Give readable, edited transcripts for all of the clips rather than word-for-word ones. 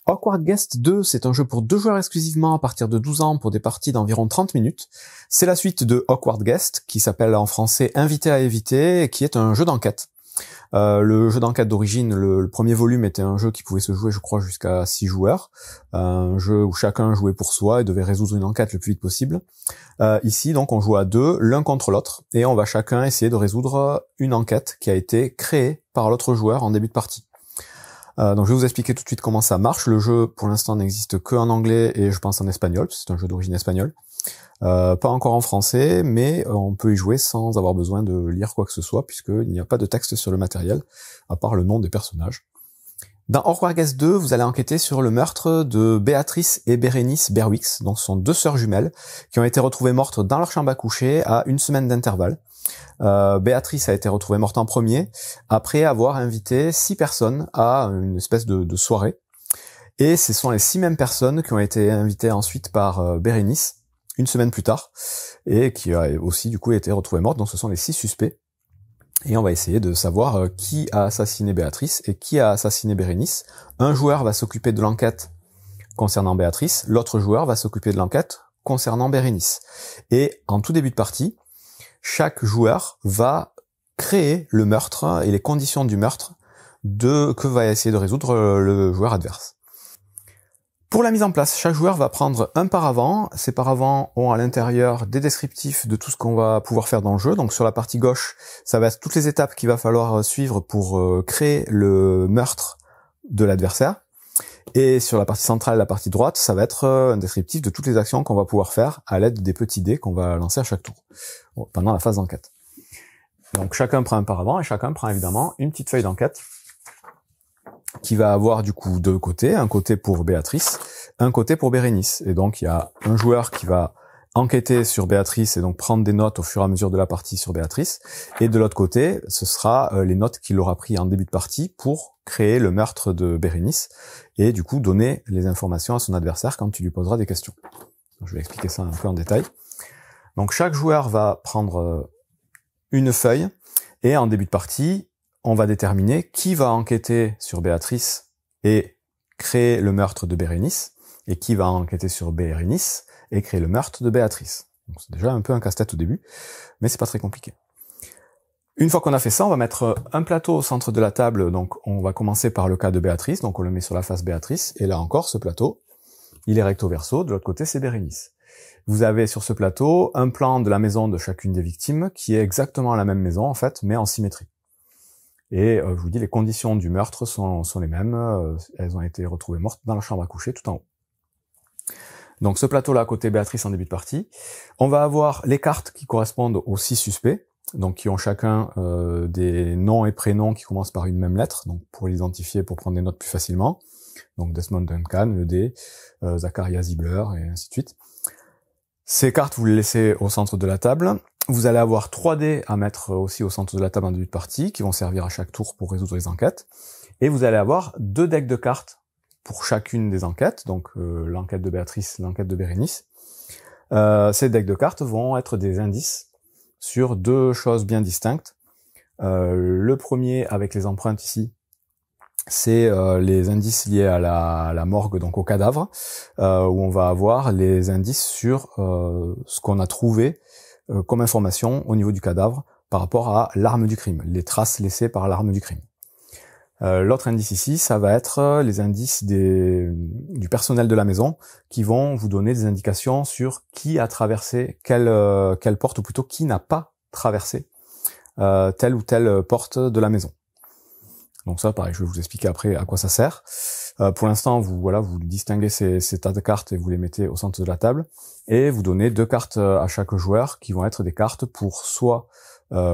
Awkward Guest 2, c'est un jeu pour 2 joueurs exclusivement à partir de 12 ans pour des parties d'environ 30 minutes. C'est la suite de Awkward Guest, qui s'appelle en français Invité à éviter, et qui est un jeu d'enquête. Le jeu d'enquête d'origine, le premier volume était un jeu qui pouvait se jouer, je crois, jusqu'à 6 joueurs. Un jeu où chacun jouait pour soi et devait résoudre une enquête le plus vite possible. Ici, donc, on joue à 2, l'un contre l'autre, et on va chacun essayer de résoudre une enquête qui a été créée par l'autre joueur en début de partie. Donc je vais vous expliquer tout de suite comment ça marche. Le jeu, pour l'instant, n'existe que en anglais et je pense en espagnol, c'est un jeu d'origine espagnole. Pas encore en français, mais on peut y jouer sans avoir besoin de lire quoi que ce soit, puisqu'il n'y a pas de texte sur le matériel, à part le nom des personnages. Dans Awkward Guest 2, vous allez enquêter sur le meurtre de Béatrice et Bérénice Berwix, donc ce sont 2 sœurs jumelles, qui ont été retrouvées mortes dans leur chambre à coucher à 1 semaine d'intervalle. Béatrice a été retrouvée morte en premier, après avoir invité 6 personnes à une espèce de soirée. Et ce sont les 6 mêmes personnes qui ont été invitées ensuite par Bérénice, 1 semaine plus tard, et qui a aussi du coup été retrouvée morte, donc ce sont les 6 suspects. Et on va essayer de savoir qui a assassiné Béatrice et qui a assassiné Bérénice. Un joueur va s'occuper de l'enquête concernant Béatrice, l'autre joueur va s'occuper de l'enquête concernant Bérénice. Et en tout début de partie, chaque joueur va créer le meurtre et les conditions du meurtre que va essayer de résoudre le joueur adverse. Pour la mise en place, chaque joueur va prendre un paravent. Ces paravents ont à l'intérieur des descriptifs de tout ce qu'on va pouvoir faire dans le jeu. Donc sur la partie gauche, ça va être toutes les étapes qu'il va falloir suivre pour créer le meurtre de l'adversaire. Et sur la partie centrale, la partie droite, ça va être un descriptif de toutes les actions qu'on va pouvoir faire à l'aide des petits dés qu'on va lancer à chaque tour, pendant la phase d'enquête. Donc chacun prend un paravent et chacun prend évidemment une petite feuille d'enquête qui va avoir du coup 2 côtés, un côté pour Béatrice, un côté pour Bérénice. Et donc il y a un joueur qui va enquêter sur Béatrice et donc prendre des notes au fur et à mesure de la partie sur Béatrice. Et de l'autre côté, ce sera les notes qu'il aura pris en début de partie pour créer le meurtre de Bérénice et du coup donner les informations à son adversaire quand tu lui poseras des questions. Je vais expliquer ça un peu en détail. Donc chaque joueur va prendre une feuille et en début de partie, on va déterminer qui va enquêter sur Béatrice et créer le meurtre de Bérénice et qui va enquêter sur Bérénice et créer le meurtre de Béatrice. Donc c'est déjà un peu un casse-tête au début, mais c'est pas très compliqué. Une fois qu'on a fait ça, on va mettre un plateau au centre de la table, donc on va commencer par le cas de Béatrice, donc on le met sur la face Béatrice, et là encore, ce plateau, il est recto-verso, de l'autre côté c'est Bérénice. Vous avez sur ce plateau un plan de la maison de chacune des victimes, qui est exactement la même maison en fait, mais en symétrie. Et je vous dis, les conditions du meurtre sont les mêmes, elles ont été retrouvées mortes dans la chambre à coucher tout en haut. Donc ce plateau-là, côté Béatrice en début de partie, on va avoir les cartes qui correspondent aux 6 suspects, donc qui ont chacun des noms et prénoms qui commencent par une même lettre, donc pour l'identifier, pour prendre des notes plus facilement. Donc Desmond Duncan, le D, Zacharia Ziebler, et ainsi de suite. Ces cartes, vous les laissez au centre de la table. Vous allez avoir 3 dés à mettre aussi au centre de la table en début de partie, qui vont servir à chaque tour pour résoudre les enquêtes. Et vous allez avoir 2 decks de cartes pour chacune des enquêtes, donc l'enquête de Béatrice, l'enquête de Bérénice. Ces decks de cartes vont être des indices sur 2 choses bien distinctes. Le premier, avec les empreintes ici, c'est les indices liés à la morgue, donc au cadavre, où on va avoir les indices sur ce qu'on a trouvé comme information au niveau du cadavre par rapport à l'arme du crime, les traces laissées par l'arme du crime. L'autre indice ici, ça va être les indices du personnel de la maison qui vont vous donner des indications sur qui a traversé quelle porte, ou plutôt qui n'a pas traversé telle ou telle porte de la maison. Donc ça, pareil, je vais vous expliquer après à quoi ça sert. Pour l'instant, vous distinguez ces tas de cartes et vous les mettez au centre de la table. Et vous donnez 2 cartes à chaque joueur qui vont être des cartes pour soit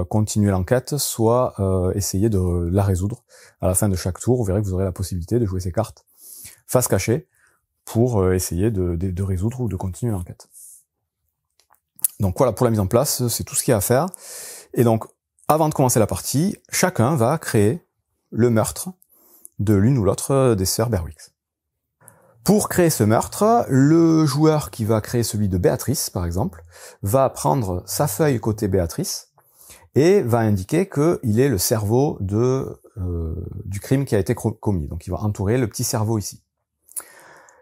continuer l'enquête, soit essayer de la résoudre. À la fin de chaque tour, vous verrez que vous aurez la possibilité de jouer ces cartes face cachée pour essayer de résoudre ou de continuer l'enquête. Donc voilà pour la mise en place, c'est tout ce qu'il y a à faire. Et donc, avant de commencer la partie, chacun va créer le meurtre de l'une ou l'autre des sœurs Berwix. Pour créer ce meurtre, le joueur qui va créer celui de Béatrice, par exemple, va prendre sa feuille côté Béatrice et va indiquer qu'il est le cerveau du crime qui a été commis. Donc il va entourer le petit cerveau ici.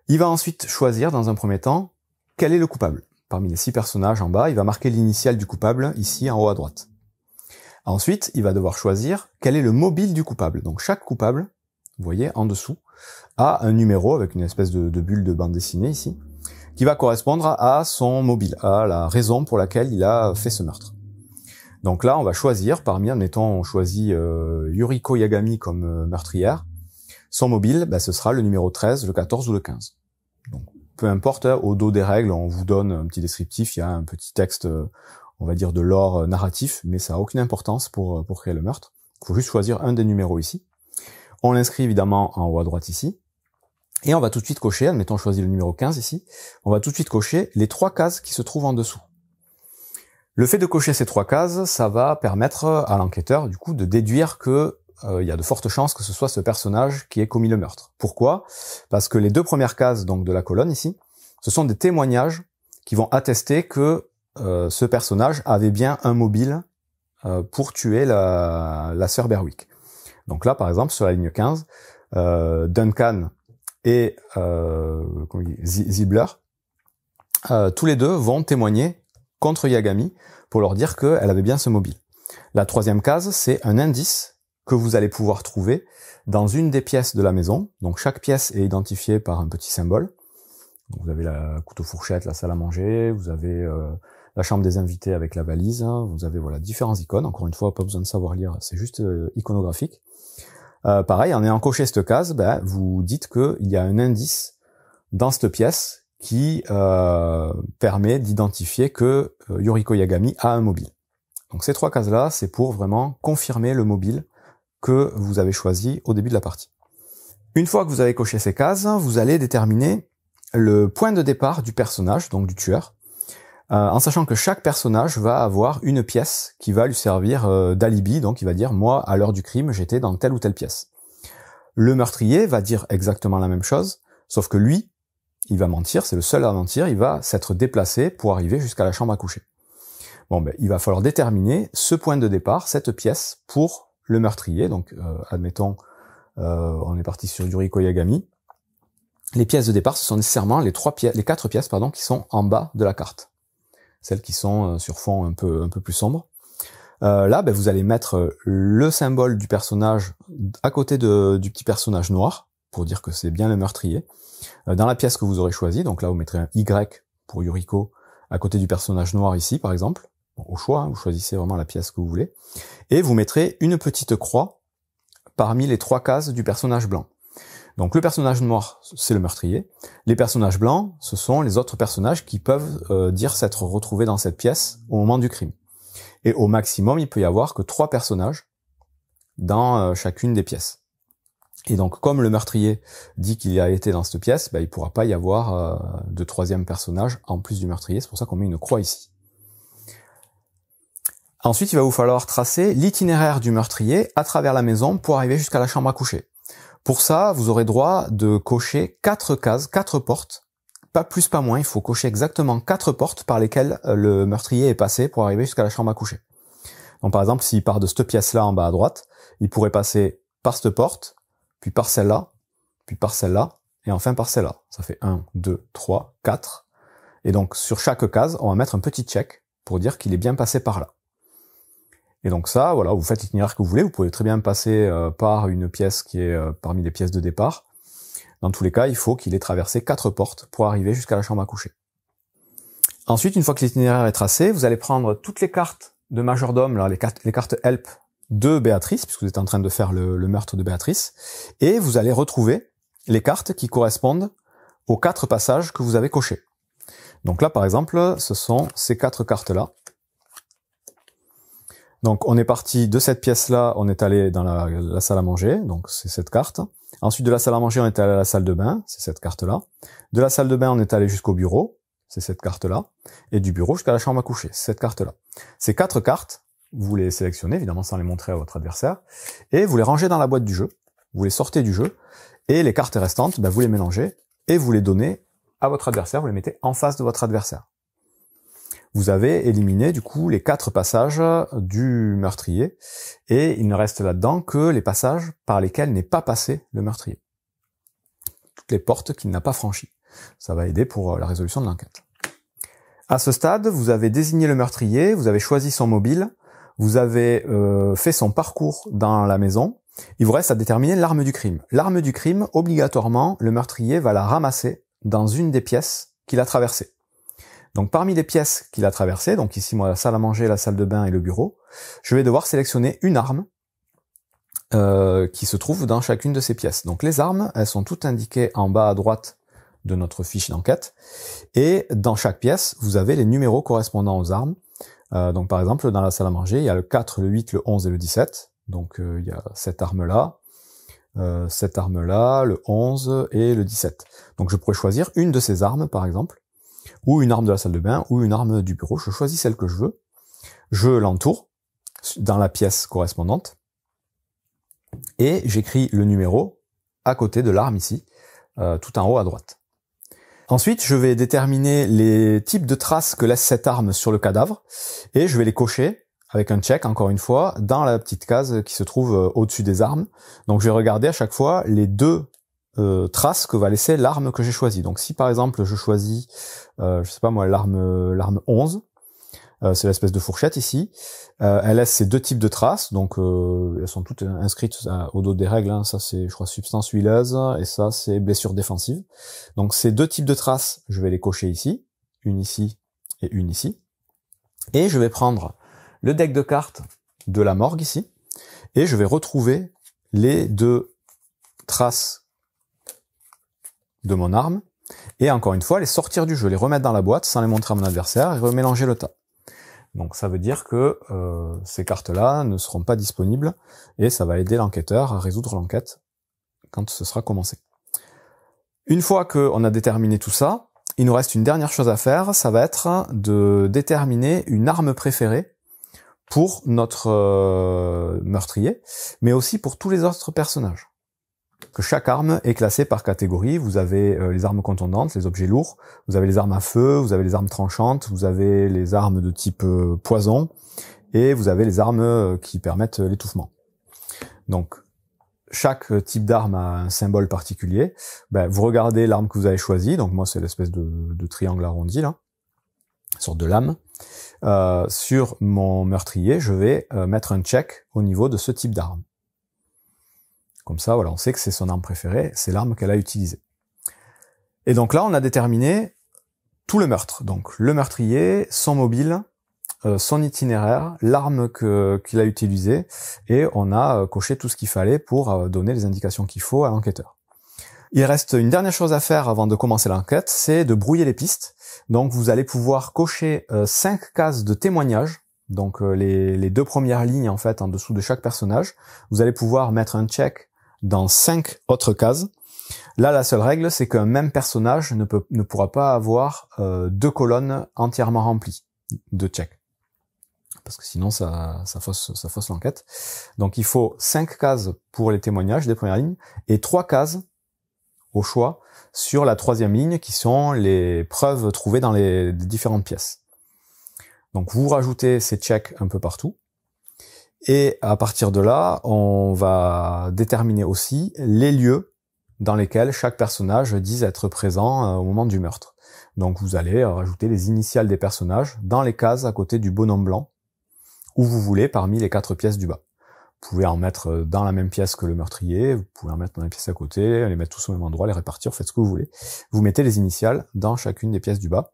Il va ensuite choisir, dans un premier temps, quel est le coupable. Parmi les 6 personnages en bas, il va marquer l'initiale du coupable, ici en haut à droite. Ensuite, il va devoir choisir quel est le mobile du coupable. Donc chaque coupable, vous voyez, en dessous, a un numéro avec une espèce de bulle de bande dessinée ici, qui va correspondre à son mobile, à la raison pour laquelle il a fait ce meurtre. Donc là, on va choisir, parmi, admettons, on choisit Yuriko Yagami comme meurtrière. Son mobile, ce sera le numéro 13, le 14 ou le 15. Donc, peu importe, au dos des règles, on vous donne un petit descriptif, il y a un petit texte, on va dire de lore narratif, mais ça n'a aucune importance pour créer le meurtre. Il faut juste choisir un des numéros ici. On l'inscrit évidemment en haut à droite ici. Et on va tout de suite cocher, admettons on choisit le numéro 15 ici, on va tout de suite cocher les 3 cases qui se trouvent en dessous. Le fait de cocher ces 3 cases, ça va permettre à l'enquêteur, du coup, de déduire que il y a de fortes chances que ce soit ce personnage qui ait commis le meurtre. Pourquoi? Parce que les 2 premières cases donc de la colonne ici, ce sont des témoignages qui vont attester que ce personnage avait bien un mobile pour tuer la sœur Berwick. Donc là, par exemple, sur la ligne 15, Duncan et Ziebler, tous les deux vont témoigner contre Yagami pour leur dire qu'elle avait bien ce mobile. La 3e case, c'est un indice que vous allez pouvoir trouver dans une des pièces de la maison. Donc chaque pièce est identifiée par un petit symbole. Donc, vous avez la couteau-fourchette, la salle à manger, vous avez la chambre des invités avec la valise, vous avez voilà différents icônes. Encore une fois, pas besoin de savoir lire, c'est juste iconographique. Pareil, en ayant coché cette case, vous dites qu'il y a un indice dans cette pièce qui permet d'identifier que Yuriko Yagami a un mobile. Donc ces 3 cases-là, c'est pour vraiment confirmer le mobile que vous avez choisi au début de la partie. Une fois que vous avez coché ces cases, vous allez déterminer le point de départ du personnage, donc du tueur, en sachant que chaque personnage va avoir une pièce qui va lui servir d'alibi, donc il va dire « moi, à l'heure du crime, j'étais dans telle ou telle pièce ». Le meurtrier va dire exactement la même chose, sauf que lui, il va mentir, c'est le seul à mentir, il va s'être déplacé pour arriver jusqu'à la chambre à coucher. Bon, il va falloir déterminer ce point de départ, cette pièce, pour le meurtrier. Donc, admettons, on est parti sur Yuriko Yagami. Les pièces de départ, ce sont nécessairement les 4 pièces, qui sont en bas de la carte. Celles qui sont sur fond un peu plus sombre. Là, vous allez mettre le symbole du personnage à côté du petit personnage noir, pour dire que c'est bien le meurtrier, dans la pièce que vous aurez choisie. Donc là, vous mettrez un Y pour Yuriko, à côté du personnage noir ici, par exemple. Bon, au choix, vous choisissez vraiment la pièce que vous voulez. Et vous mettrez une petite croix parmi les 3 cases du personnage blanc. Donc le personnage noir, c'est le meurtrier. Les personnages blancs, ce sont les autres personnages qui peuvent dire s'être retrouvés dans cette pièce au moment du crime. Et au maximum, il peut y avoir que 3 personnages dans chacune des pièces. Et donc, comme le meurtrier dit qu'il a été dans cette pièce, il ne pourra pas y avoir de 3e personnage en plus du meurtrier. C'est pour ça qu'on met une croix ici. Ensuite, il va vous falloir tracer l'itinéraire du meurtrier à travers la maison pour arriver jusqu'à la chambre à coucher. Pour ça, vous aurez droit de cocher 4 cases, 4 portes. Pas plus, pas moins, il faut cocher exactement 4 portes par lesquelles le meurtrier est passé pour arriver jusqu'à la chambre à coucher. Donc par exemple, s'il part de cette pièce-là en bas à droite, il pourrait passer par cette porte, puis par celle-là, et enfin par celle-là. Ça fait 1, 2, 3, 4. Et donc sur chaque case, on va mettre un petit check pour dire qu'il est bien passé par là. Et donc ça, voilà, vous faites l'itinéraire que vous voulez. Vous pouvez très bien passer par une pièce qui est parmi les pièces de départ. Dans tous les cas, il faut qu'il ait traversé 4 portes pour arriver jusqu'à la chambre à coucher. Ensuite, une fois que l'itinéraire est tracé, vous allez prendre toutes les cartes de majordome, là, les cartes help de Béatrice, puisque vous êtes en train de faire le meurtre de Béatrice, et vous allez retrouver les cartes qui correspondent aux 4 passages que vous avez cochés. Donc là, par exemple, ce sont ces 4 cartes-là. Donc on est parti de cette pièce-là, on est allé dans la salle à manger, donc c'est cette carte. Ensuite de la salle à manger, on est allé à la salle de bain, c'est cette carte-là. De la salle de bain, on est allé jusqu'au bureau, c'est cette carte-là. Et du bureau jusqu'à la chambre à coucher, c'est cette carte-là. Ces 4 cartes, vous les sélectionnez, évidemment sans les montrer à votre adversaire, et vous les rangez dans la boîte du jeu, vous les sortez du jeu, et les cartes restantes, vous les mélangez, et vous les donnez à votre adversaire, vous les mettez en face de votre adversaire. Vous avez éliminé du coup les 4 passages du meurtrier, et il ne reste là-dedans que les passages par lesquels n'est pas passé le meurtrier. toutes les portes qu'il n'a pas franchies. Ça va aider pour la résolution de l'enquête. À ce stade, vous avez désigné le meurtrier, vous avez choisi son mobile, vous avez fait son parcours dans la maison. Il vous reste à déterminer l'arme du crime. L'arme du crime, obligatoirement, le meurtrier va la ramasser dans une des pièces qu'il a traversées. Donc parmi les pièces qu'il a traversées, donc ici moi la salle à manger, la salle de bain et le bureau, je vais devoir sélectionner une arme qui se trouve dans chacune de ces pièces. Donc les armes, elles sont toutes indiquées en bas à droite de notre fiche d'enquête, et dans chaque pièce, vous avez les numéros correspondant aux armes. Donc par exemple, dans la salle à manger, il y a le 4, le 8, le 11 et le 17. Donc il y a cette arme-là, le 11 et le 17. Donc je pourrais choisir une de ces armes, par exemple, ou une arme de la salle de bain, ou une arme du bureau. Je choisis celle que je veux. Je l'entoure dans la pièce correspondante, et j'écris le numéro à côté de l'arme ici, tout en haut à droite. Ensuite, je vais déterminer les types de traces que laisse cette arme sur le cadavre, et je vais les cocher avec un check, encore une fois, dans la petite case qui se trouve au-dessus des armes. Donc je vais regarder à chaque fois les deux traces que va laisser l'arme que j'ai choisie. Donc si par exemple je choisis, je sais pas moi, l'arme 11, c'est l'espèce de fourchette ici, elle laisse ces deux types de traces, donc elles sont toutes inscrites au dos des règles, hein. Ça c'est, je crois, substance huileuse, et ça c'est blessure défensive. Donc ces deux types de traces, je vais les cocher ici, une ici et une ici, et je vais prendre le deck de cartes de la morgue ici, et je vais retrouver les deux traces de mon arme, et encore une fois les sortir du jeu, les remettre dans la boîte sans les montrer à mon adversaire, et remélanger le tas. Donc ça veut dire que ces cartes-là ne seront pas disponibles, et ça va aider l'enquêteur à résoudre l'enquête quand ce sera commencé. Une fois qu'on a déterminé tout ça, il nous reste une dernière chose à faire, ça va être de déterminer une arme préférée pour notre meurtrier, mais aussi pour tous les autres personnages. Que chaque arme est classée par catégorie. Vous avez les armes contondantes, les objets lourds, vous avez les armes à feu, vous avez les armes tranchantes, vous avez les armes de type poison, et vous avez les armes qui permettent l'étouffement. Donc, chaque type d'arme a un symbole particulier. Ben, vous regardez l'arme que vous avez choisie, donc moi c'est l'espèce de triangle arrondi là, une sorte de lame. Sur mon meurtrier, je vais mettre un check au niveau de ce type d'arme. Comme ça, voilà, on sait que c'est son arme préférée, c'est l'arme qu'elle a utilisée. Et donc là, on a déterminé tout le meurtre. Donc le meurtrier, son mobile, son itinéraire, l'arme qu'il a utilisée, et on a coché tout ce qu'il fallait pour donner les indications qu'il faut à l'enquêteur. Il reste une dernière chose à faire avant de commencer l'enquête, c'est de brouiller les pistes. Donc vous allez pouvoir cocher 5 cases de témoignage. Donc les deux premières lignes en fait en dessous de chaque personnage. Vous allez pouvoir mettre un check dans 5 autres cases. Là, la seule règle, c'est qu'un même personnage ne pourra pas avoir 2 colonnes entièrement remplies de check. Parce que sinon, ça fausse l'enquête. Donc, il faut 5 cases pour les témoignages des premières lignes et 3 cases au choix sur la 3e ligne qui sont les preuves trouvées dans les différentes pièces. Donc, vous rajoutez ces checks un peu partout. Et à partir de là, on va déterminer aussi les lieux dans lesquels chaque personnage dise être présent au moment du meurtre. Donc vous allez rajouter les initiales des personnages dans les cases à côté du bonhomme blanc, où vous voulez parmi les 4 pièces du bas. Vous pouvez en mettre dans la même pièce que le meurtrier, vous pouvez en mettre dans les pièces à côté, les mettre tous au même endroit, les répartir, faites ce que vous voulez. Vous mettez les initiales dans chacune des pièces du bas.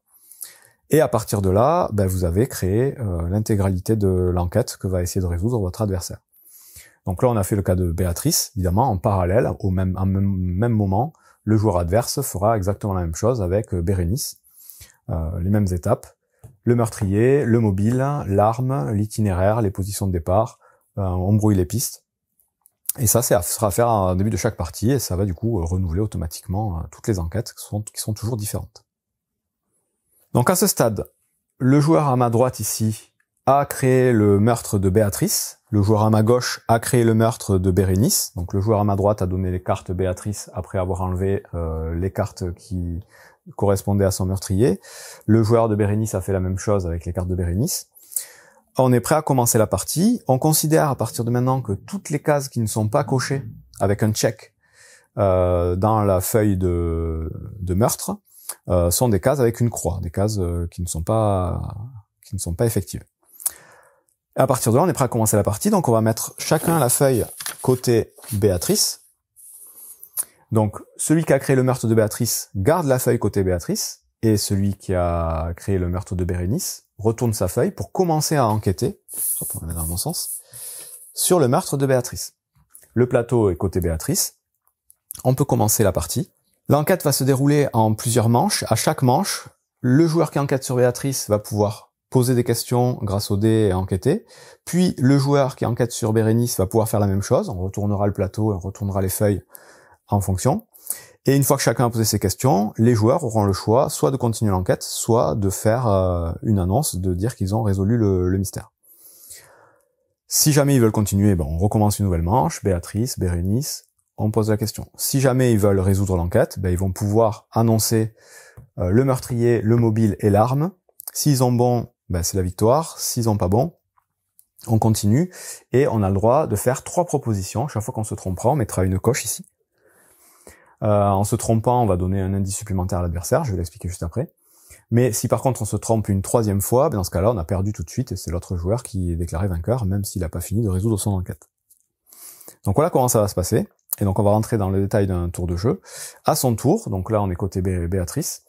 Et à partir de là, ben, vous avez créé l'intégralité de l'enquête que va essayer de résoudre votre adversaire. Donc là, on a fait le cas de Béatrice. Évidemment, en parallèle, au même moment, le joueur adverse fera exactement la même chose avec Bérénice. Les mêmes étapes. Le meurtrier, le mobile, l'arme, l'itinéraire, les positions de départ. On brouille les pistes. Et ça sera à faire au début de chaque partie, et ça va du coup renouveler automatiquement toutes les enquêtes qui sont toujours différentes. Donc à ce stade, le joueur à ma droite ici a créé le meurtre de Béatrice, le joueur à ma gauche a créé le meurtre de Bérénice, donc le joueur à ma droite a donné les cartes Béatrice après avoir enlevé les cartes qui correspondaient à son meurtrier, le joueur de Bérénice a fait la même chose avec les cartes de Bérénice. On est prêt à commencer la partie, on considère à partir de maintenant que toutes les cases qui ne sont pas cochées avec un check dans la feuille de meurtre sont des cases avec une croix, des cases qui ne sont pas effectives. Et à partir de là, on est prêt à commencer la partie, donc on va mettre chacun la feuille côté Béatrice. Donc celui qui a créé le meurtre de Béatrice garde la feuille côté Béatrice, et celui qui a créé le meurtre de Bérénice retourne sa feuille pour commencer à enquêter, hop, on va mettre dans le bon sens, sur le meurtre de Béatrice. Le plateau est côté Béatrice. On peut commencer la partie. L'enquête va se dérouler en plusieurs manches. À chaque manche, le joueur qui enquête sur Béatrice va pouvoir poser des questions grâce au dé et enquêter. Puis le joueur qui enquête sur Bérénice va pouvoir faire la même chose. On retournera le plateau et on retournera les feuilles en fonction. Et une fois que chacun a posé ses questions, les joueurs auront le choix soit de continuer l'enquête, soit de faire une annonce, de dire qu'ils ont résolu le mystère. Si jamais ils veulent continuer, on recommence une nouvelle manche, Béatrice, Bérénice, on pose la question. Si jamais ils veulent résoudre l'enquête, ils vont pouvoir annoncer le meurtrier, le mobile et l'arme. S'ils ont bon, c'est la victoire. S'ils ont pas bon, on continue. Et on a le droit de faire 3 propositions. Chaque fois qu'on se trompera, on mettra une coche ici. En se trompant, on va donner un indice supplémentaire à l'adversaire, je vais l'expliquer juste après. Mais si par contre on se trompe une 3e fois, dans ce cas-là, on a perdu tout de suite et c'est l'autre joueur qui est déclaré vainqueur, même s'il n'a pas fini de résoudre son enquête. Donc voilà comment ça va se passer. Et donc on va rentrer dans le détail d'un tour de jeu. À son tour, donc là on est côté Béatrice,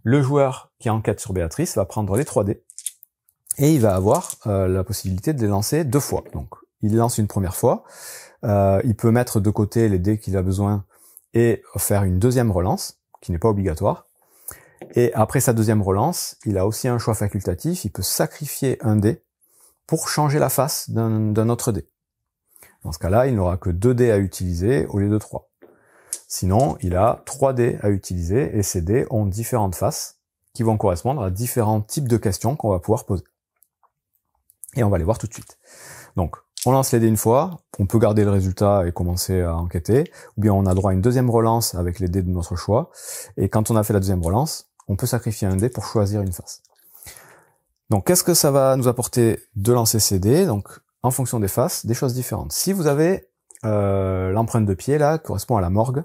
le joueur qui enquête sur Béatrice va prendre les 3 dés et il va avoir la possibilité de les lancer 2 fois. Donc il lance une première fois, il peut mettre de côté les dés qu'il a besoin et faire une 2e relance, qui n'est pas obligatoire. Et après sa 2e relance, il a aussi un choix facultatif, il peut sacrifier un dé pour changer la face d'un autre dé. Dans ce cas-là, il n'aura que 2 dés à utiliser au lieu de 3. Sinon, il a 3 dés à utiliser, et ces dés ont différentes faces qui vont correspondre à différents types de questions qu'on va pouvoir poser. Et on va les voir tout de suite. Donc, on lance les dés une fois, on peut garder le résultat et commencer à enquêter, ou bien on a droit à une 2e relance avec les dés de notre choix, et quand on a fait la 2e relance, on peut sacrifier un dé pour choisir une face. Donc qu'est-ce que ça va nous apporter de lancer ces dés? Donc en fonction des faces, des choses différentes. Si vous avez l'empreinte de pied là, qui correspond à la morgue,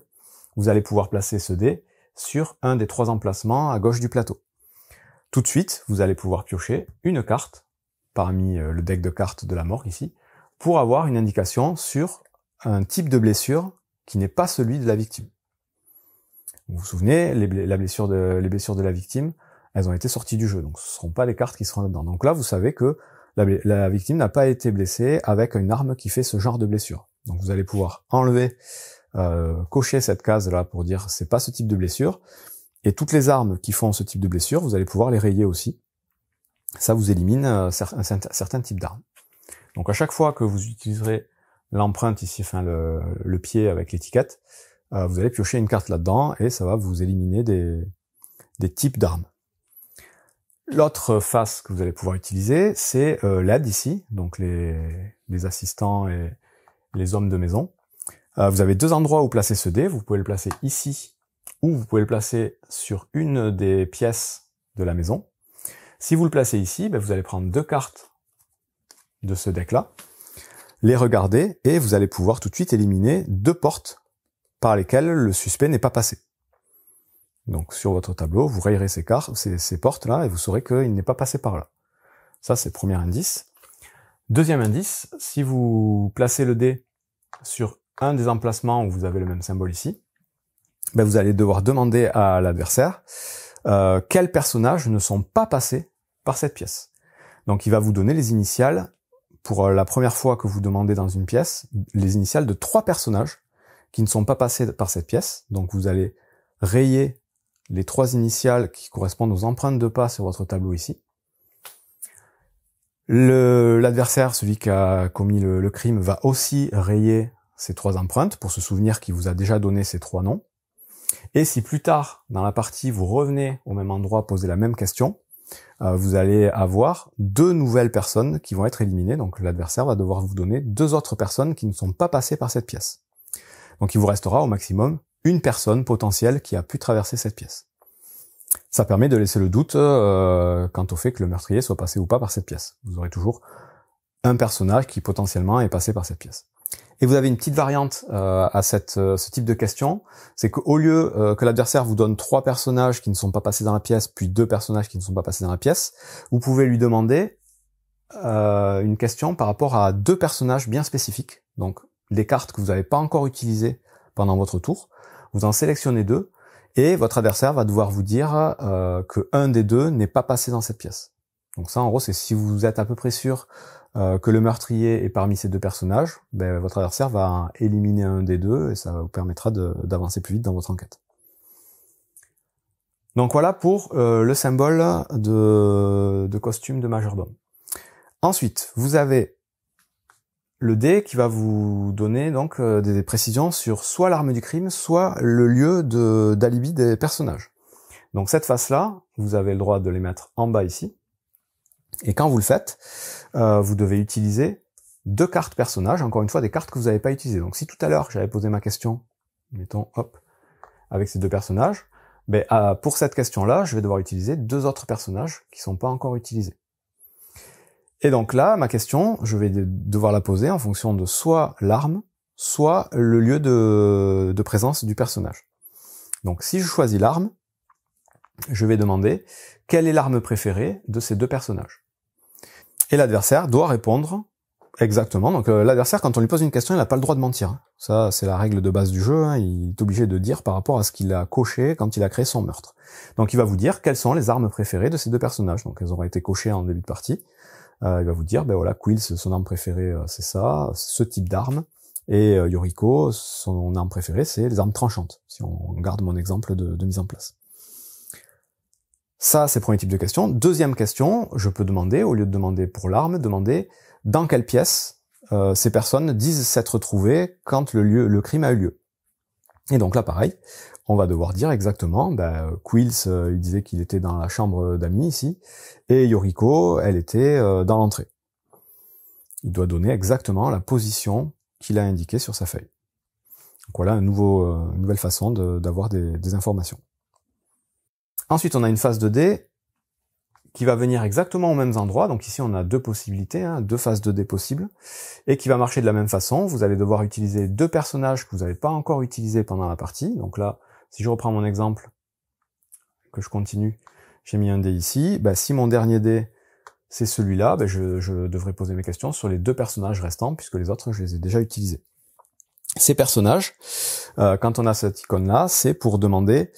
vous allez pouvoir placer ce dé sur un des 3 emplacements à gauche du plateau. Tout de suite, vous allez pouvoir piocher une carte, parmi le deck de cartes de la morgue ici, pour avoir une indication sur un type de blessure qui n'est pas celui de la victime. Vous vous souvenez, les blessures de la victime, elles ont été sorties du jeu, donc ce ne seront pas les cartes qui seront là-dedans. Donc là, vous savez que la victime n'a pas été blessée avec une arme qui fait ce genre de blessure. Donc vous allez pouvoir enlever, cocher cette case-là pour dire c'est pas ce type de blessure, et toutes les armes qui font ce type de blessure, vous allez pouvoir les rayer aussi. Ça vous élimine un certain type d'armes. Donc à chaque fois que vous utiliserez l'empreinte ici, enfin le pied avec l'étiquette, vous allez piocher une carte là-dedans et ça va vous éliminer des types d'armes. L'autre face que vous allez pouvoir utiliser, c'est l'aide ici, donc les assistants et les hommes de maison. Vous avez 2 endroits où placer ce dé, vous pouvez le placer ici ou vous pouvez le placer sur une des pièces de la maison. Si vous le placez ici, vous allez prendre 2 cartes de ce deck-là, les regarder, et vous allez pouvoir tout de suite éliminer 2 portes par lesquelles le suspect n'est pas passé. Donc sur votre tableau, vous rayerez ces portes-là, et vous saurez qu'il n'est pas passé par là. Ça, c'est le premier indice. 2e indice, si vous placez le dé sur un des emplacements où vous avez le même symbole ici, vous allez devoir demander à l'adversaire quels personnages ne sont pas passés par cette pièce. Donc il va vous donner les initiales, pour la première fois que vous demandez dans une pièce, les initiales de 3 personnages qui ne sont pas passés par cette pièce. Donc vous allez rayer les 3 initiales qui correspondent aux empreintes de pas sur votre tableau ici. L'adversaire, celui qui a commis le crime, va aussi rayer ces 3 empreintes pour se souvenir qu'il vous a déjà donné ces 3 noms. Et si plus tard, dans la partie, vous revenez au même endroit, poser la même question, vous allez avoir 2 nouvelles personnes qui vont être éliminées. Donc l'adversaire va devoir vous donner 2 autres personnes qui ne sont pas passées par cette pièce. Donc il vous restera au maximum une personne potentielle qui a pu traverser cette pièce. Ça permet de laisser le doute quant au fait que le meurtrier soit passé ou pas par cette pièce. Vous aurez toujours un personnage qui potentiellement est passé par cette pièce. Et vous avez une petite variante à ce type de question, c'est qu'au lieu que l'adversaire vous donne 3 personnages qui ne sont pas passés dans la pièce, puis 2 personnages qui ne sont pas passés dans la pièce, vous pouvez lui demander une question par rapport à 2 personnages bien spécifiques, donc des cartes que vous n'avez pas encore utilisées pendant votre tour, vous en sélectionnez 2, et votre adversaire va devoir vous dire que un des 2 n'est pas passé dans cette pièce. Donc ça, en gros, c'est si vous êtes à peu près sûr que le meurtrier est parmi ces 2 personnages, ben, votre adversaire va éliminer un des 2 et ça vous permettra d'avancer plus vite dans votre enquête. Donc voilà pour le symbole de costume de majordome. Ensuite, vous avez le dé qui va vous donner donc des précisions sur soit l'arme du crime, soit le lieu d'alibi des personnages. Donc cette face-là, vous avez le droit de les mettre en bas ici. Et quand vous le faites, vous devez utiliser 2 cartes personnages, encore une fois des cartes que vous n'avez pas utilisées. Donc si tout à l'heure j'avais posé ma question, mettons, hop, avec ces 2 personnages, ben, pour cette question-là, je vais devoir utiliser 2 autres personnages qui sont pas encore utilisés. Et donc là, ma question, je vais devoir la poser en fonction de soit l'arme, soit le lieu de présence du personnage. Donc si je choisis l'arme, je vais demander quelle est l'arme préférée de ces 2 personnages. Et l'adversaire doit répondre exactement. Donc l'adversaire, quand on lui pose une question, il n'a pas le droit de mentir. Ça, c'est la règle de base du jeu. Il est obligé de dire par rapport à ce qu'il a coché quand il a créé son meurtre. Donc il va vous dire quelles sont les armes préférées de ces 2 personnages. Donc elles auront été cochées en début de partie. Il va vous dire, ben voilà, Quills, son arme préférée, c'est ça, ce type d'arme. Et Yoriko, son arme préférée, c'est les armes tranchantes, si on garde mon exemple de mise en place. Ça, c'est le premier type de question. Deuxième question, je peux demander, au lieu de demander pour l'arme, demander dans quelle pièce ces personnes disent s'être trouvées quand le crime a eu lieu. Et donc là, pareil, on va devoir dire exactement, Quills, il disait qu'il était dans la chambre d'amis ici, et Yoriko, elle était dans l'entrée. Il doit donner exactement la position qu'il a indiquée sur sa feuille. Donc voilà une nouvelle façon d'avoir des informations. Ensuite, on a une phase de dé qui va venir exactement aux mêmes endroits. Donc ici, on a 2 possibilités, 2 phases de dé possibles, et qui va marcher de la même façon. Vous allez devoir utiliser 2 personnages que vous n'avez pas encore utilisés pendant la partie. Donc là, si je reprends mon exemple, que je continue, j'ai mis un dé ici. Si mon dernier dé, c'est celui-là, je devrais poser mes questions sur les 2 personnages restants, puisque les autres, je les ai déjà utilisés. Ces personnages, quand on a cette icône-là, c'est pour demander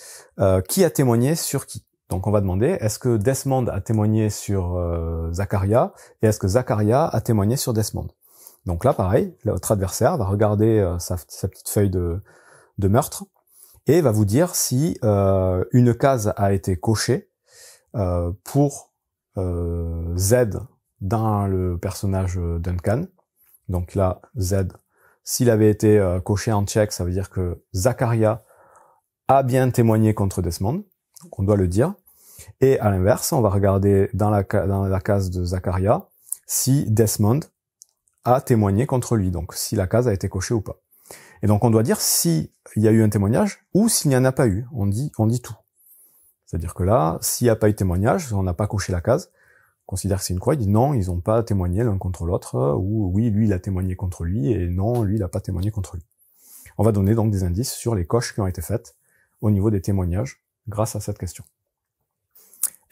qui a témoigné sur qui. Donc on va demander, est-ce que Desmond a témoigné sur Zakaria, et est-ce que Zakaria a témoigné sur Desmond. Donc là, pareil, votre adversaire va regarder sa petite feuille de meurtre, et va vous dire si une case a été cochée pour Z dans le personnage Duncan. Donc là, Z, s'il avait été coché en check, ça veut dire que Zakaria a bien témoigné contre Desmond. Donc on doit le dire. Et à l'inverse, on va regarder dans la case de Zakaria si Desmond a témoigné contre lui. Donc si la case a été cochée ou pas. Et donc on doit dire s'il y a eu un témoignage ou s'il n'y en a pas eu. On dit tout. C'est-à-dire que là, s'il n'y a pas eu de témoignage, on n'a pas coché la case, on considère que c'est une croix, il dit non, ils n'ont pas témoigné l'un contre l'autre, ou oui, lui il a témoigné contre lui, et non, lui il n'a pas témoigné contre lui. On va donner donc des indices sur les coches qui ont été faites au niveau des témoignages grâce à cette question.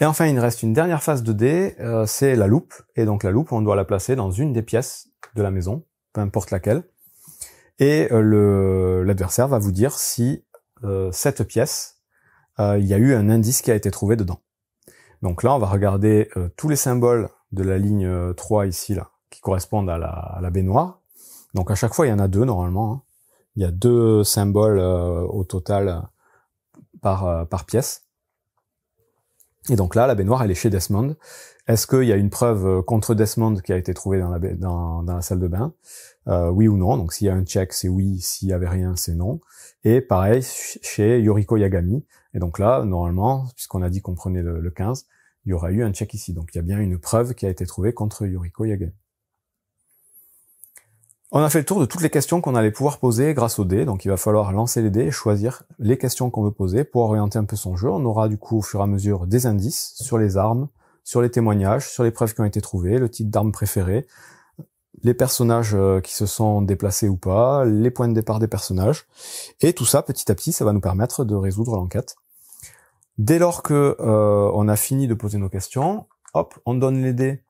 Et enfin, il nous reste une dernière phase de dé, c'est la loupe. Et donc la loupe, on doit la placer dans une des pièces de la maison, peu importe laquelle. Et l'adversaire va vous dire si cette pièce, il y a eu un indice qui a été trouvé dedans. Donc là, on va regarder tous les symboles de la ligne 3 ici, là, qui correspondent à la baignoire. Donc à chaque fois, il y en a 2 normalement. Il y a 2 symboles au total par pièce. Et donc là, la baignoire, elle est chez Desmond. Est-ce qu'il y a une preuve contre Desmond qui a été trouvée dans la salle de bain? Oui ou non. Donc s'il y a un check, c'est oui. S'il y avait rien, c'est non. Et pareil, chez Yoriko Yagami. Et donc là, normalement, puisqu'on a dit qu'on prenait le 15, il y aura eu un check ici. Donc il y a bien une preuve qui a été trouvée contre Yoriko Yagami. On a fait le tour de toutes les questions qu'on allait pouvoir poser grâce au dé, donc il va falloir lancer les dés et choisir les questions qu'on veut poser pour orienter un peu son jeu. On aura du coup au fur et à mesure des indices sur les armes, sur les témoignages, sur les preuves qui ont été trouvées, le type d'arme préférée, les personnages qui se sont déplacés ou pas, les points de départ des personnages, et tout ça, petit à petit, ça va nous permettre de résoudre l'enquête. Dès lors que on a fini de poser nos questions, hop, on donne les dés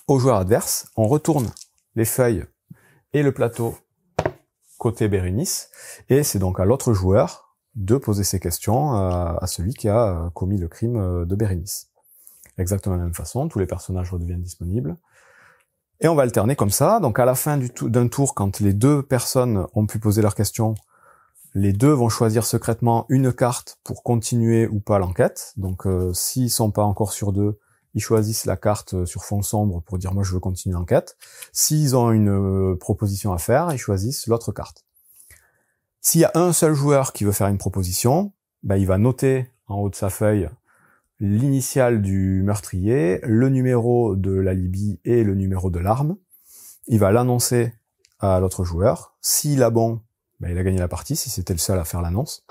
au joueur adverse, on retourne les feuilles et le plateau côté Bérénice, et c'est donc à l'autre joueur de poser ses questions à celui qui a commis le crime de Bérénice. Exactement de la même façon, tous les personnages redeviennent disponibles. Et on va alterner comme ça, donc à la fin d'un tour, quand les deux personnes ont pu poser leurs questions, les deux vont choisir secrètement une carte pour continuer ou pas l'enquête. Donc s'ils sont pas encore sur deux, ils choisissent la carte sur fond sombre pour dire moi je veux continuer l'enquête. S'ils ont une proposition à faire, ils choisissent l'autre carte. S'il y a un seul joueur qui veut faire une proposition, bah, il va noter en haut de sa feuille l'initiale du meurtrier, le numéro de l'alibi et le numéro de l'arme. Il va l'annoncer à l'autre joueur. S'il a bon, bah, il a gagné la partie, si c'était le seul à faire l'annonce.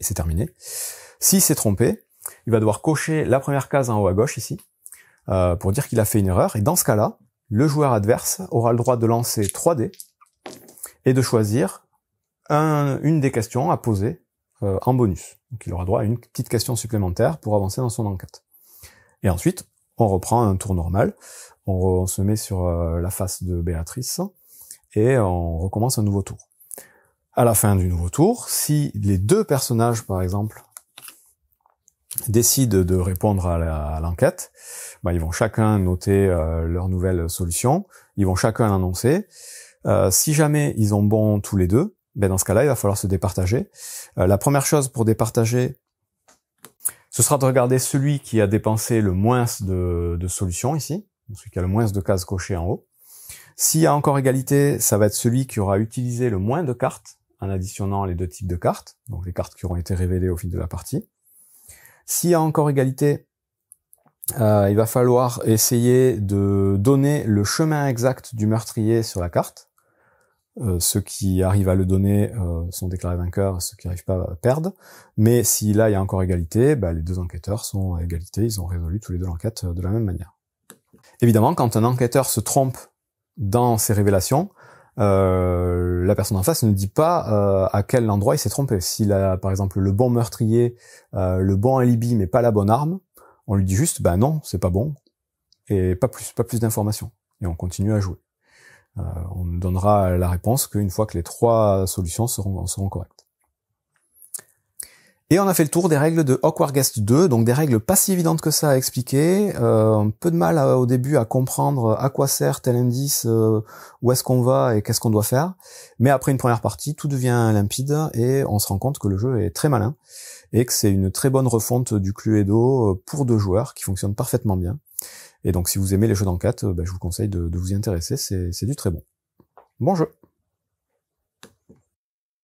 Et c'est terminé. S'il s'est trompé, il va devoir cocher la première case en haut à gauche ici, pour dire qu'il a fait une erreur. Et dans ce cas-là, le joueur adverse aura le droit de lancer 3 dés et de choisir une des questions à poser en bonus. Donc il aura droit à une petite question supplémentaire pour avancer dans son enquête. Et ensuite, on reprend un tour normal, on se met sur la face de Béatrice et on recommence un nouveau tour. À la fin du nouveau tour, si les deux personnages, par exemple, décident de répondre à l'enquête, bah, ils vont chacun noter leur nouvelle solution, ils vont chacun l'annoncer. Si jamais ils ont bon tous les deux, ben dans ce cas-là, il va falloir se départager. La première chose pour départager, ce sera de regarder celui qui a dépensé le moins de solutions ici, celui qui a le moins de cases cochées en haut. S'il y a encore égalité, ça va être celui qui aura utilisé le moins de cartes en additionnant les deux types de cartes, donc les cartes qui auront été révélées au fil de la partie. S'il y a encore égalité, il va falloir essayer de donner le chemin exact du meurtrier sur la carte. Ceux qui arrivent à le donner sont déclarés vainqueurs, ceux qui n'arrivent pas perdent. Mais si là il y a encore égalité, bah, les deux enquêteurs sont à égalité, ils ont résolu tous les deux l'enquête de la même manière. Évidemment, quand un enquêteur se trompe dans ses révélations, la personne en face ne dit pas à quel endroit il s'est trompé. S'il a par exemple le bon meurtrier, le bon alibi mais pas la bonne arme, on lui dit juste bah non, c'est pas bon, et pas plus d'informations. Et on continue à jouer. On ne donnera la réponse qu'une fois que les 3 solutions seront correctes. Et on a fait le tour des règles de Awkward Guest 2, donc des règles pas si évidentes que ça à expliquer, un peu de mal au début à comprendre à quoi sert tel indice, où est-ce qu'on va et qu'est-ce qu'on doit faire, mais après une première partie, tout devient limpide et on se rend compte que le jeu est très malin et que c'est une très bonne refonte du Cluedo pour 2 joueurs qui fonctionne parfaitement bien. Et donc si vous aimez les jeux d'enquête, je vous conseille de vous y intéresser, c'est du très bon. Bon jeu!